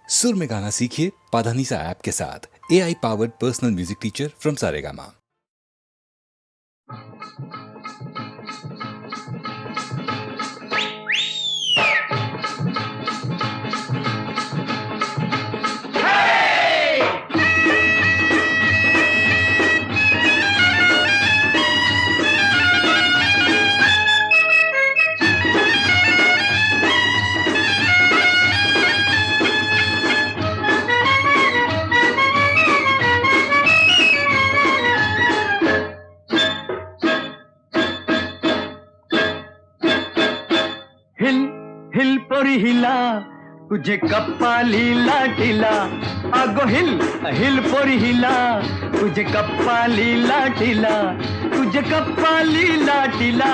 सुर में गाना सीखिए पाधानीसा ऐप के साथ। AI powered personal music teacher from Saregama. Hill hill पोरी हिला तुझे कप्पाली लाटीला अगो हिल हिल पोरी हिला तुझे कप्पाली लाटीला तुझे कप्पाली लाटीला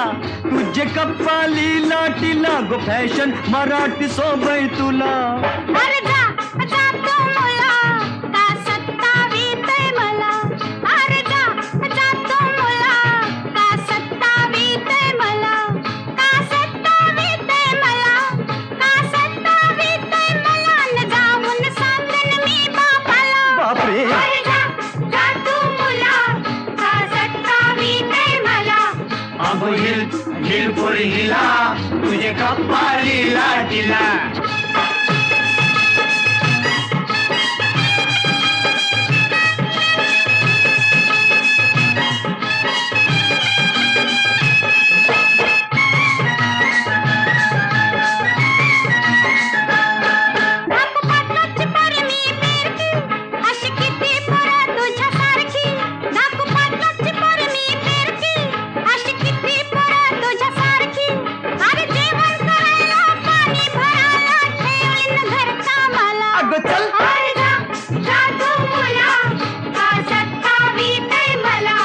तुझे कप्पाली लाटीला गो फॅशन मराठी सोबय तुला अरे जा जा तो मुला का सत्तावीतय मला अरे जा जा तो मुला का सत्तावीतय मला का सत्तावीतय मला का सत्तावीतय मला न जाऊन सांगन मी बापाला बापरे अरे जा जा तू मुला का सत्तावीतय मला अगो हिल हिल पोरी हिला तुझे कप्पाली लाटीला नागपाटलाची परमी पेरकी अशी किती पोरं तुझ्यासारखी नागपाटलाची परमी पेरकी अशी किती पोरं तुझ्यासारखी अरे जेवण करायला पाणी भरायला ठेवीन घरकामाला अगं चल. अरे जा जा तू मुला का सत्तावीतय मला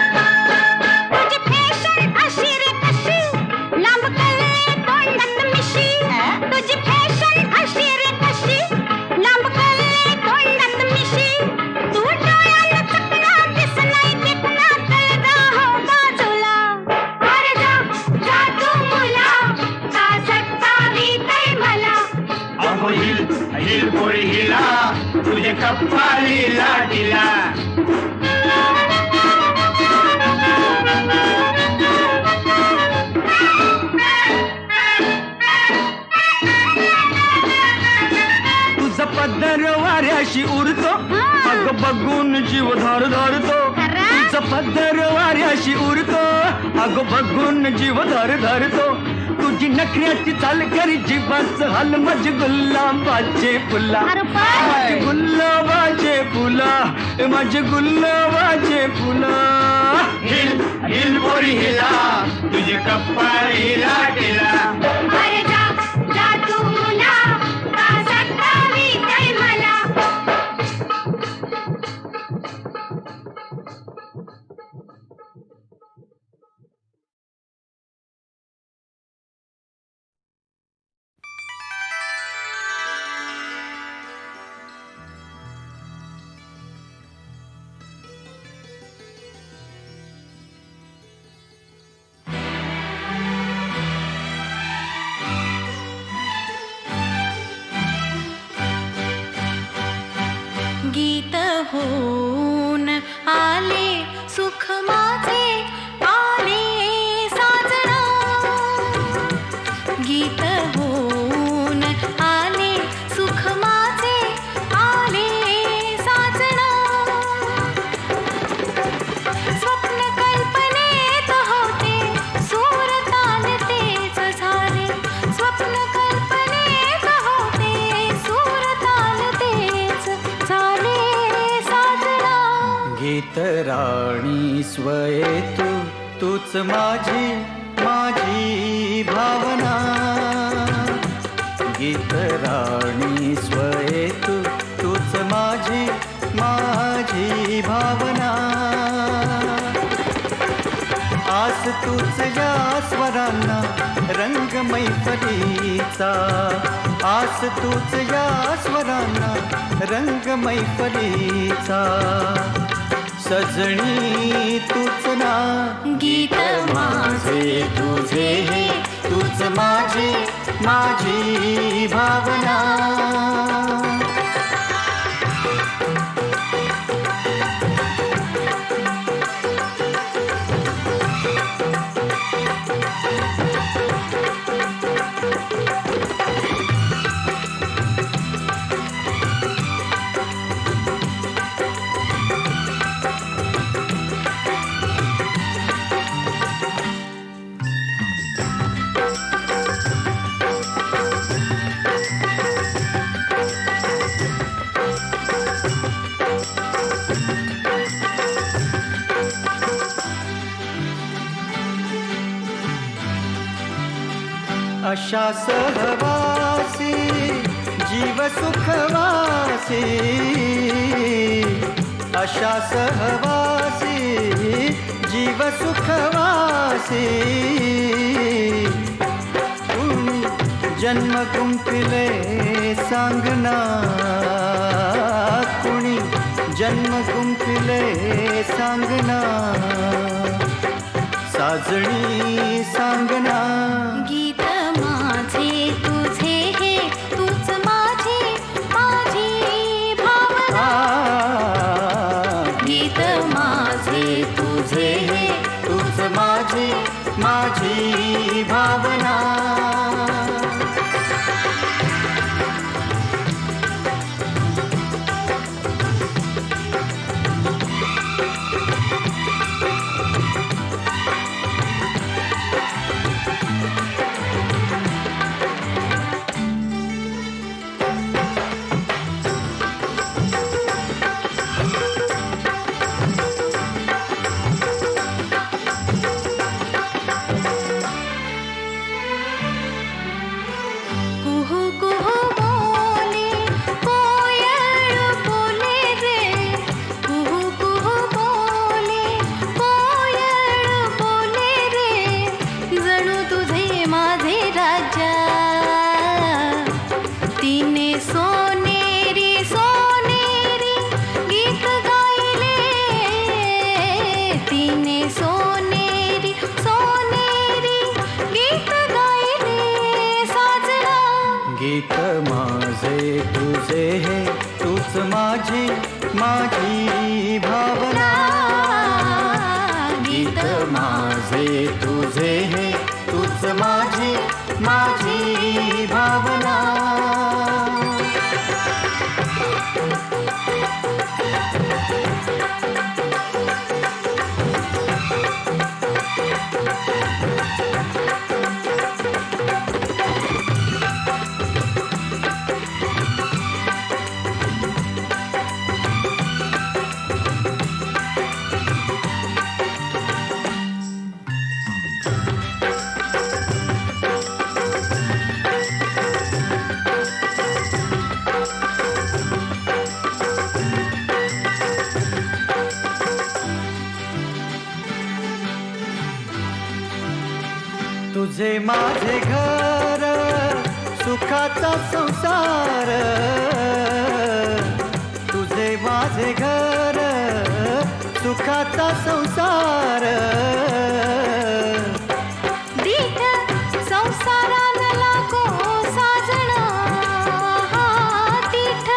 तुझी फॅशन अशी रे कशी लांब कले तोंडात मिशी तुझी फॅशन अशी रे कशी लांब कले तोंडात मिशी तू डोळ्याला चकना दिस नाही दिखना कळगा हो बाजूला अरे जा जा तू मुला का सत्तावीतय मला अगो हिल हिल पोरी हिला तुझे कप्पाली लाटीला तुझा पदर वाऱ्याशी उरतो अग बघून जीव धार धारतो तुझा पदर वाऱ्याशी उरतो अग बघून जीव धार धारतो तुझी नखऱ्याची चाल करी जीवाच हल मज गुलाबाचे फुला अरे बाय. माझे गुलाबाचे फुला माझे गुलाबाचे फुला हिल हिल पोरी हिला तुझे कप्पाली लाटीला अरे जा जा तू मुला का सत्तावीतय मला गीत होऊन आले सुख माझे आले साजना गीत होऊन आले सुख माझे आले साजना स्वप्न कल्पनेत होते सूर तान तेच झाले स्वप्न कल्पनेत होते सूर तान तेच झाले साजना गीत राणी स्वये तूच माझी माझी भावना गीत राणी स्वये तूच माझी माझी भावना आस तूच या स्वरांना रंग मैफलीचा आस तूच या स्वरांना रंग मैफलीचा सजणी तूच ना. गीत माझे तुझे हे तूच माझे माझी भावना. अशा सहवासी जीव सुखवासी. अशा सहवासी जीव सुखवासी. कुणी जन्म गुंफिले सांगना. कुणी जन्म गुंफिले सांगना. साजणी सांगना. गीत माझे तुझे हे तूच माझे माझी भावना. गीत माझे तुझे हे तूच माझे माझी भावना. कुहू कुहू बोले कोयल बोले रे. कुहू कुहू बोले कोयल बोले रे. जणू तुझे माझे राजा. तिने सोनेरी सोनेरी गीत गायले. तिने सोनेरी सोनेरी गीत गायले. साजना गीत माझे तुझे हे तूच माझी माझी भावना. गीत माझे तुझे हे तूच माझी माझी भावना. तुझे माझे घर सुखाचा संसार. तुझे माझे घर सुखाचा संसार. दीठ संसाराला लागो साजना. दीठ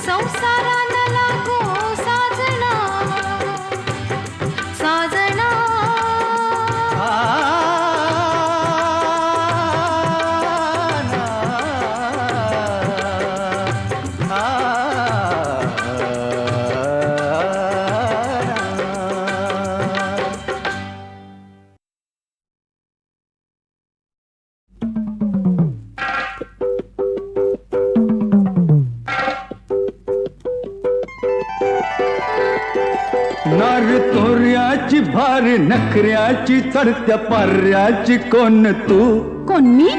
संसाराला लागो साजना. साजना नार तोऱ्याची भार नखऱ्याची चढत्या पाऱ्याची कोण तू. कोण मी?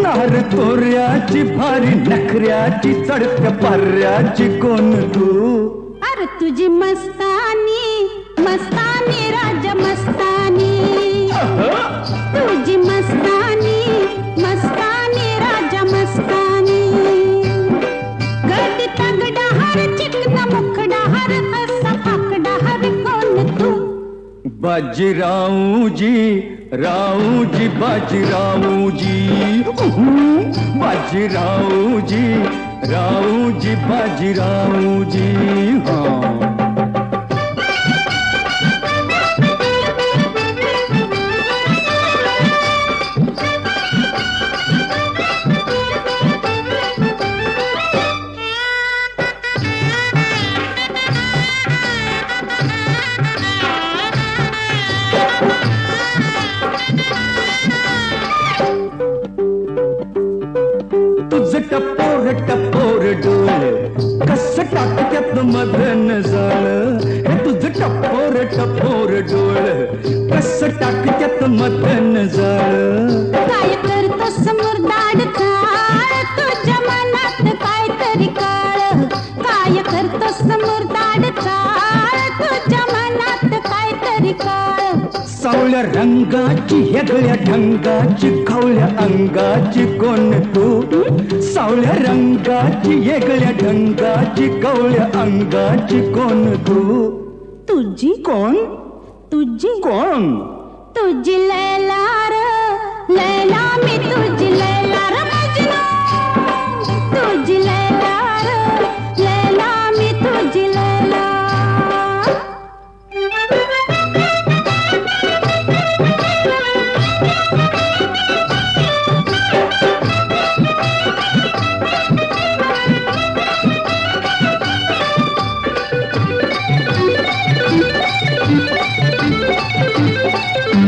नार तोऱ्याची भारी नखऱ्याची चढत्या पाऱ्याची कोण तू. अरे तुझी मस्तानी मस्तानी राजा मस्तानी. तुझी मस्तानी मस्तानी राजा मस्तानी. बाजीरावजी रावजी बाजीरावजी बाजीरावजी रावजी बाजीरावजी हाँ टपोर टपोर डोळ कस टाकत्यात मदन जाळ हे तुझं टपोर टपोर डोळ कस टाकत्यात मदन जाळ काय करतोस मुरदाड काळ तुझ्या मनात काहीतरी काळ काय करतोस मुरदाड काळ तुझ्या मनात काहीतरी काळ सावळ्या रंगाची हेगळ्या ढंगाची खवळ्या अंगाची कोण तू सावळ्या रंगाची वेगळ्या ढंगाची कवळ्या अंगाची कोण तू तुझी कोण तुझी कोण तुझी लैला र लैला मी तुझी लैला र मजनू तुझी लैला र लैला मी तुझी लैला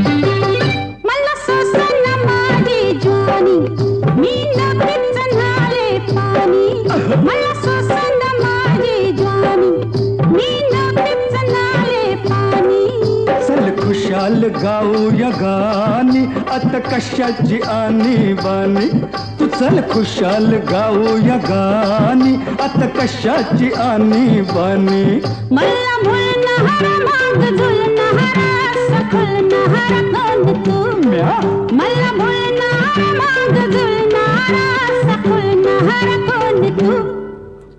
मला सोसन माझी ज्वानी मी नक्कीच झाले पाणी मला सोसन माझी ज्वानी मी नक्कीच झाले पाणी चल खुशाल गाऊया गाणी आता कशाची आणी बाणी तू चल खुशाल गाऊया गाणी आता कशाची आणी बाणी मला भुलनहार माग झुलनहार सखुलनहार कोण तू म्या मला भुलनहार माग झुलनहार सखुलनहार कोण तू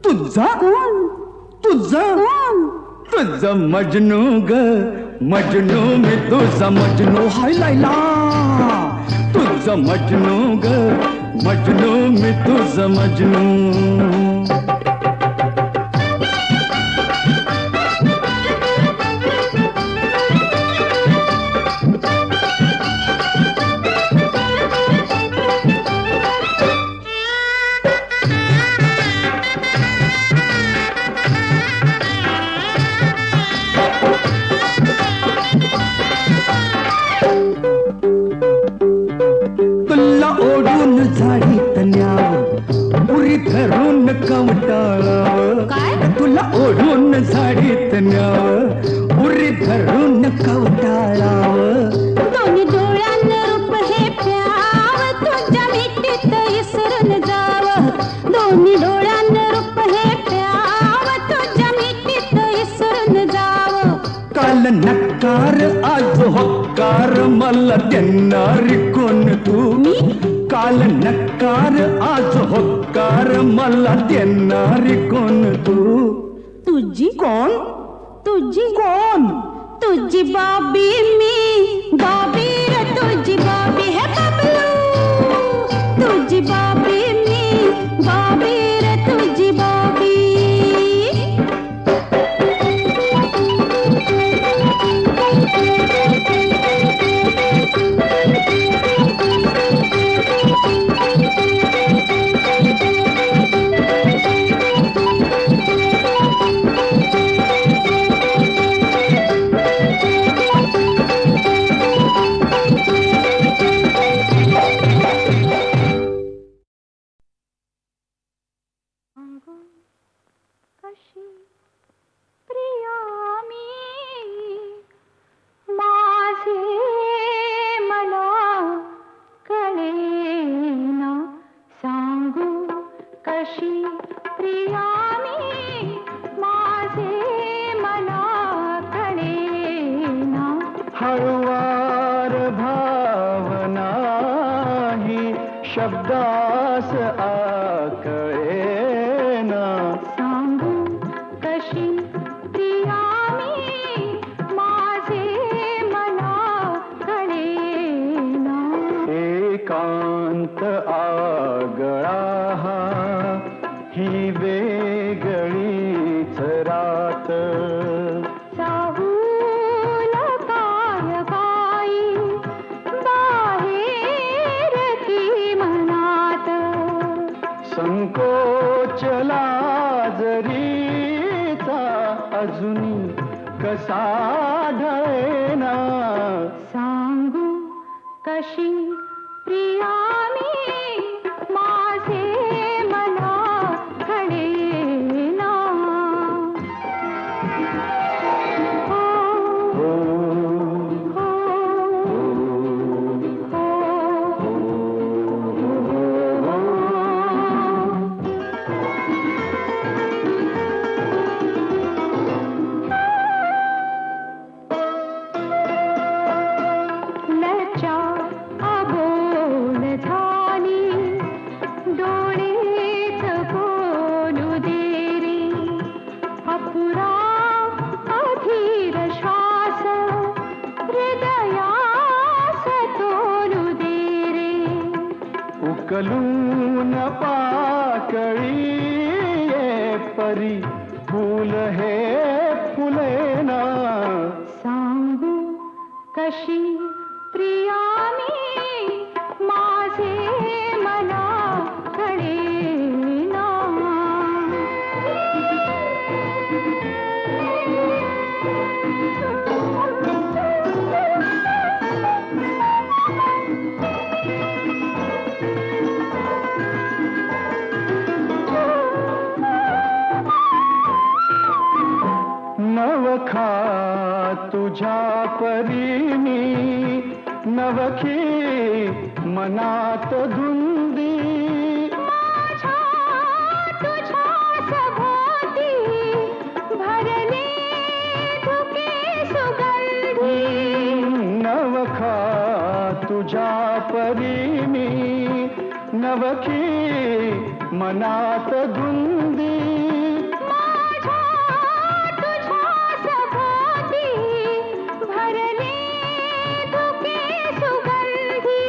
तुझा कोण तुझा कोण तुझं मजनू ग मजनू मी तुझा मजनू हाय लायला तुझं मजनू ग मजनू मी तुझं मजनू तुला ओढून झाडीत न्याव उरी धरून कवटाळाव काय? तुला ओढून झाडीत न्याव उरी धरून कवटाळाव दोन्ही डोळ्यांना रूप हे प्याव तुझ्या मिठीत इसरून जाव दोन्ही डोळ्यांना रूप हे प्याव तुझ्या मिठीत इसरून जाव काल नकार आज होकार मला देणारी कोण तू मी काल नकार आज होकार मला देणारी कोण तू तुझी कोण तुझी कोण तुझी बाबी मी बाबी रे तुझी बाबी है बबलू तुझी बाबी मी बाबी रे तुझी बाबी कशी प्रिया मी माझे मला कळेना सांगू कशी प्रिया मी माझे मला कळेना हळवार भावना ही शब्दास आकळेना सांगू कशी प्रिया मी माझे संकोचला जरीचा अजूनी कसा ढळेना. सांगू कशी प्रिया मी माझे मला कळेना. हो, हो, हो, लज्जा अबोल झाली डोळेच बोलू दे रे. अपुरा अधीर श्वास हृदयास तोलू दे रे. उकलून पाकळी ये परी फूल हे फुलेना. सांगू कशी प्रिया मी माझे मला कळेना. नवखा तुझ्या परीनी नवखी मनात धुंदी. माझ्या तुझ्या सभोवती भरले धुके सुगंधी. नवखा तुझ्या परीनी नवखी मनात धुंदी. माझ्या तुझ्या सभोवती भरले धुके सुगंधी.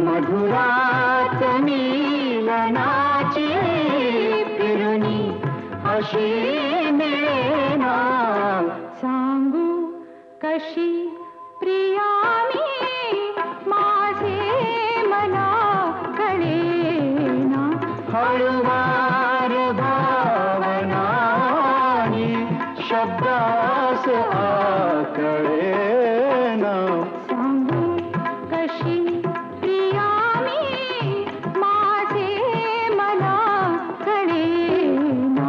मधुरात मिलनाची फिरुनी अशी मिळेना. सांगू कशी प्रिया मी माझे मला कळेना. हळुवार भावनानी शब्दास आकळेना. सांगू कशी प्रिया मी माझे मला कळेना.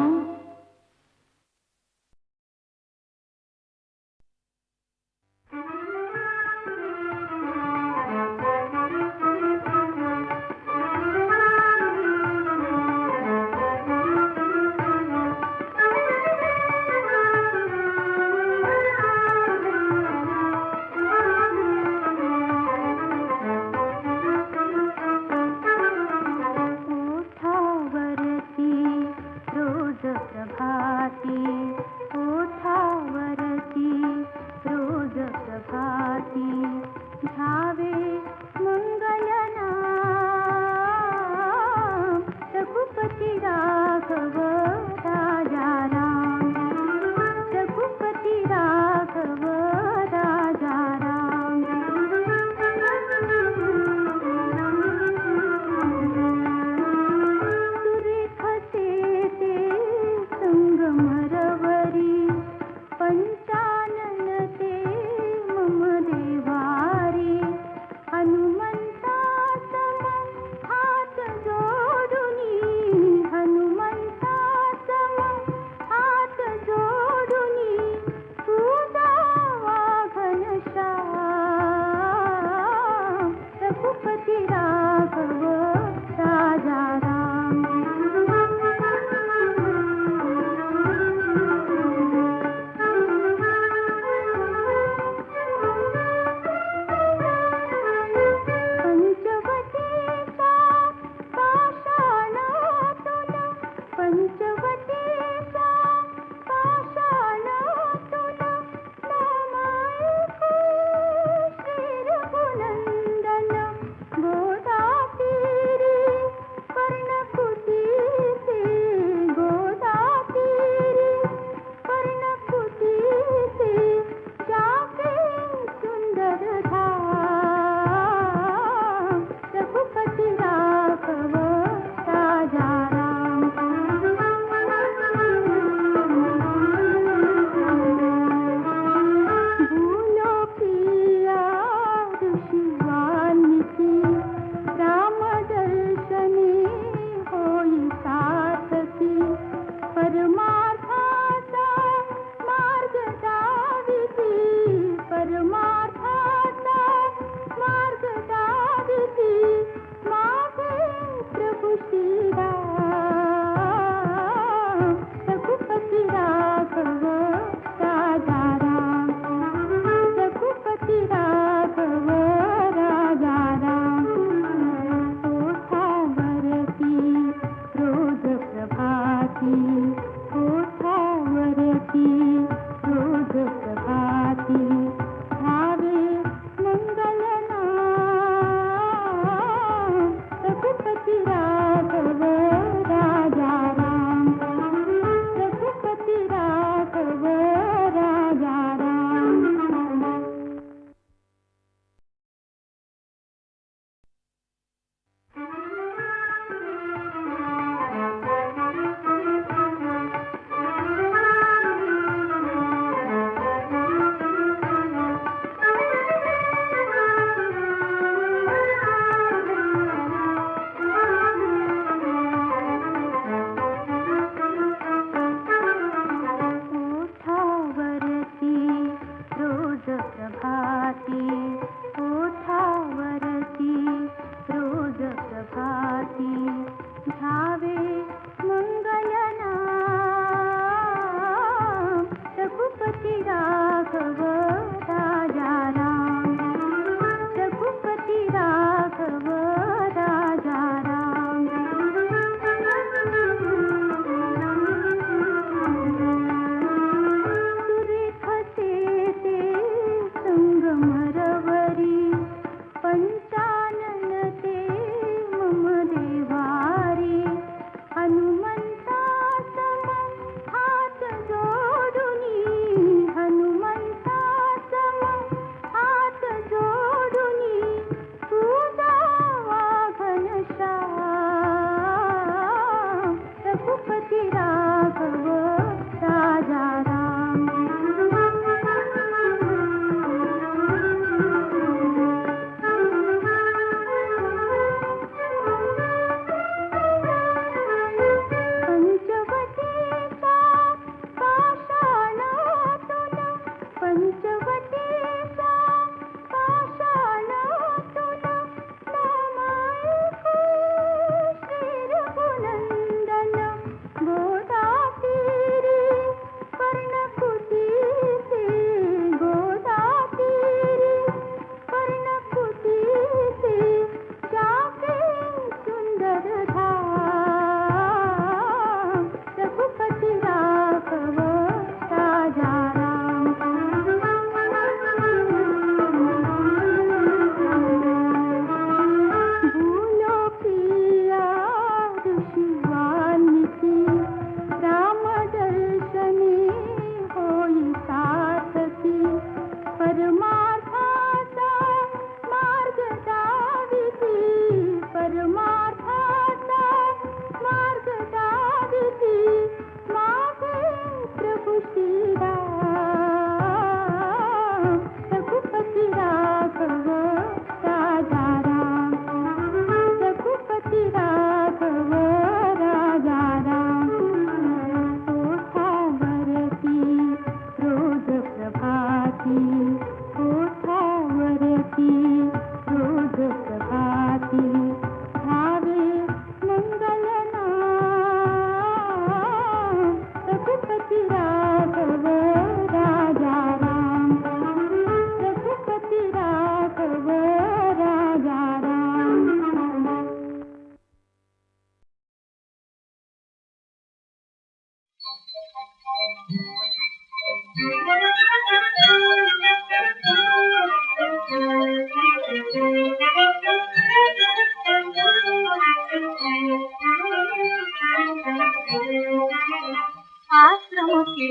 आश्रम की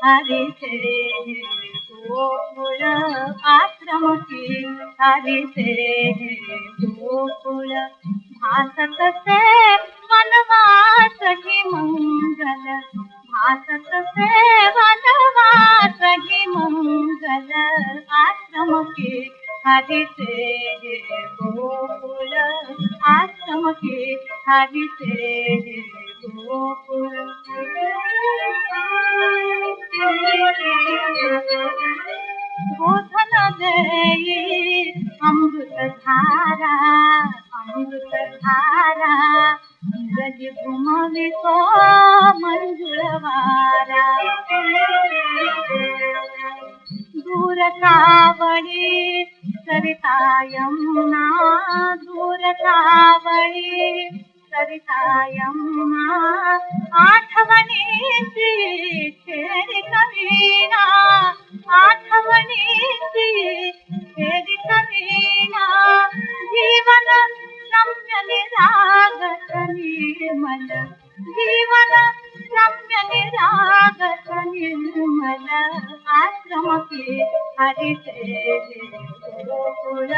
हरि से गोकुल, आश्रम की हरि से गोकुल, भासत से वनवास की मंगल, भासत से वनवास की मंगल, आश्रम की हरि से गोकुल, आश्रम की हरि से गोकुल। गोधन देई अमृत धारा, अमृत धारा, रज घुमवि को मंजुळवारा, दूर कावळी सरिता यमुना, दूर कावळी सरिता यमुना, आठवणीची खेळी कवीना, आठवणीची खेळी कवीना, जीवन रम्य निरागस निर्मल, जीवन रम्य निरागस निर्मल, आश्रम की हरि से गोकुल,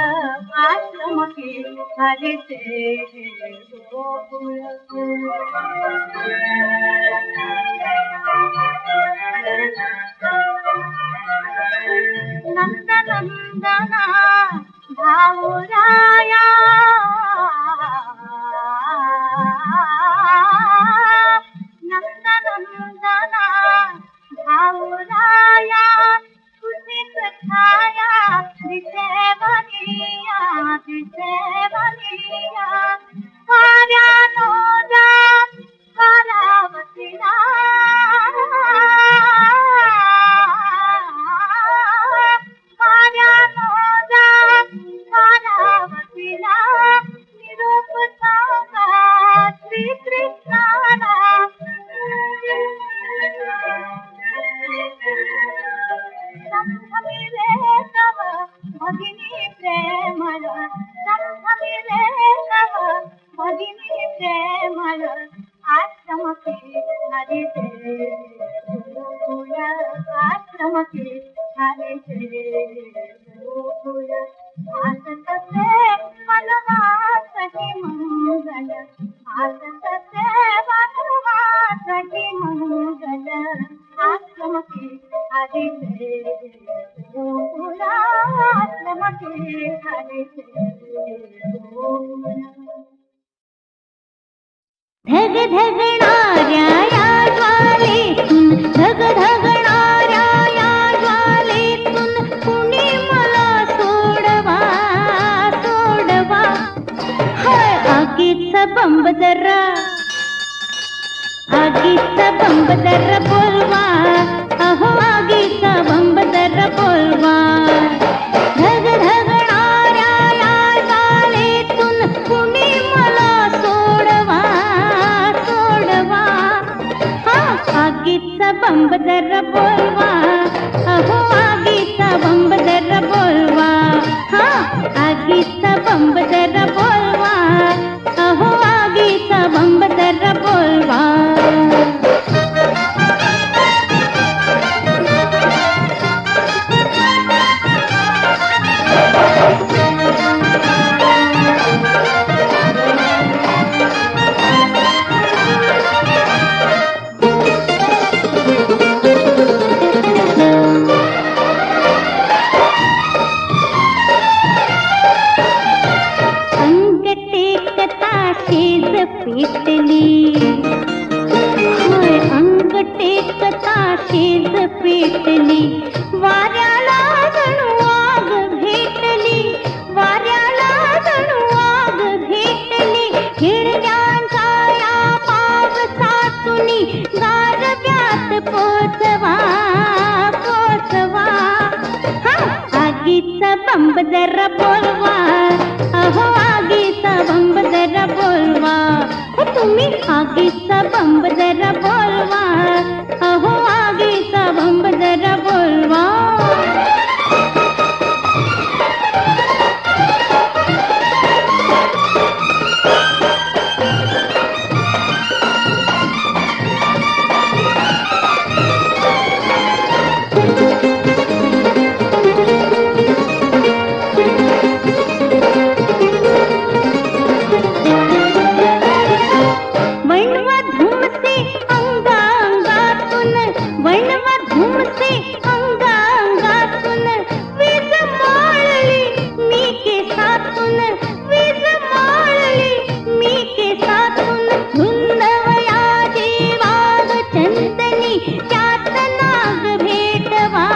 आश्रम की हरि से गोकुल। नंद नंदना भाऊराया, नंद नंदना भाऊराया, तुझी कथाया दिसे बनिया, दिसे बनिया, वाऱ्यानो जा वारावतीला, वाऱ्यानो जा वारावतीला, निरोप सांगा श्रीकृष्णाला, संभ्रमिले तव भगिनी प्रेमळ, संभ्रमिले तव भगिनी प्रेमळ, आश्रम की हरि से गोकुल, आश्रम की हरि से गोकुल, भासत से वनवास की मंगल, भासत से वनवास की मंगल, आश्रम की हरि से गोकुल, आश्रम की हरि से गोकुल। धग धगणाऱ्या या ज्वालेतून, धग धगणाऱ्या या ज्वालेतून, कुणी मला सोडवा, सोडवा, हाय आगीचा बंब जरा, आगीचा बंब जरा बोलवा, अहो आगीचा बंब जरा बोलवा, धग धगणाऱ्या या ज्वालेतून, कुणी मला सोडवा, सोडवा, हा आगीचा बंब जरा बोलवा, अहो आगीचा बंब जरा बोलवा, हा आगीचा बंब जरा बोलवा, अहो आगीचा बंब जरा बोलवा। पेटली, होय अंग टेकता शेज पेटली, वाऱ्याला जणू आग भेटली, वाऱ्याला जणू आग भेटली, हिरव्यांचा या पावसातुनी गारव्यात पोचवा, पोचवा, हा आगीचा बंब जरा बोलवा, अहो आगीचा बंब जरा बोलवा, तुम्ही आगीचा बंब जरा बोलवा, अहो बंब जरा बोलवा वैणवा धुमते अंगांगातून वैणवा धुमते अंगांगातून वीज माळली मी केसातून वीज माळली मी केसातून धुंदवयाची वाघ चंदनी त्यात नाग भेटवा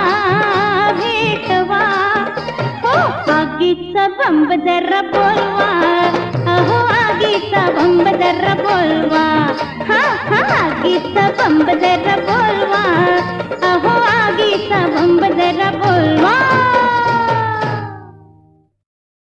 भेटवा हो आगीचा बंब जरा बोलवा अहो आगीचा बंब जरा बोलवा हा हा आगीचा बंब जरा बोलवा अहो